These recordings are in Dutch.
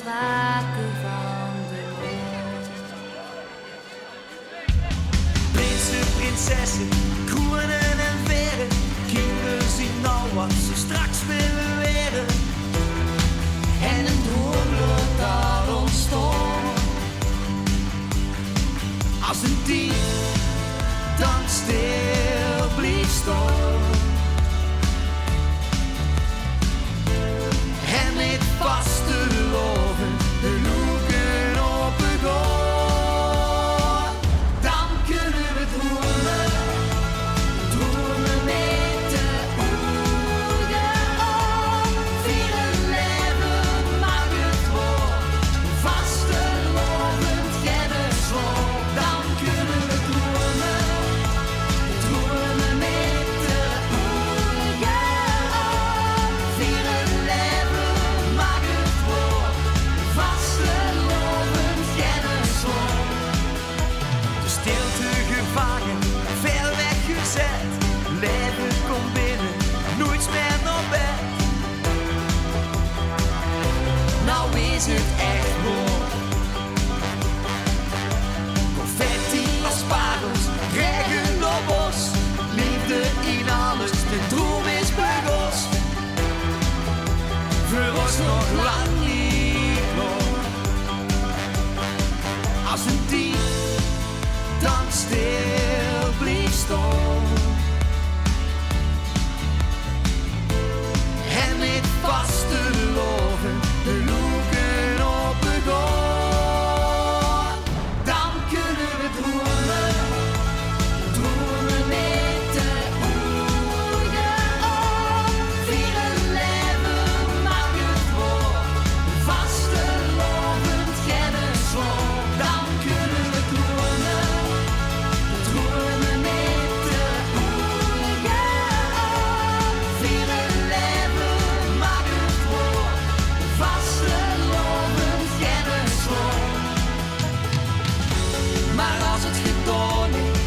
sprake van de nood. Prinsen, prinsessen, kroenen en veren, kinderen zien nou wat ze straks willen leren. En een droomloop dat ontstond. Als een dier dan stil bleef staan. En met vaste loven de loeken op het oor. Dan kunnen we dromen, dromen met de ogen op. Vieren leven mag het woord, vaste lovend gennesloop. Dan kunnen we dromen, dromen met de Ogen op, vieren leven mag het woord, vaste lovend gennesloop. de stilte gevangen, ver weggezet. Leven komt binnen, nooit meer naar bed. Nou is het echt mooi. Confetti als parels, regen op bos. Liefde in alles, de droom is begost. Voor ons nog lang niet klaar. Als een dier dan stil bleef staan. En met vaste loven de loeken op het oor. Dan kunnen we dromen, dromen met de Ogen op, vieren leven mag het woord, vaste lovend gennesloop. dan kunnen we dromen, dromen met de Ogen op, vieren leven mag het woord, vaste lovend gennesloop. maar als het gedaan is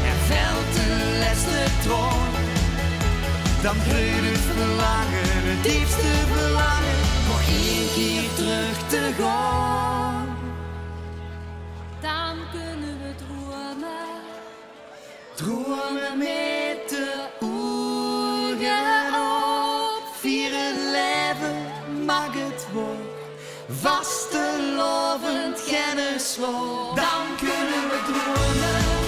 en velt de laatste troon, dan groeit het verlangen, het diepste verlangen, nog één keer terug te gaan. Dan kunnen we dromen, Dromen met de ogen op, vieren leven mag het woord, vaste lovend gennesloop. Dan kunnen we dromen.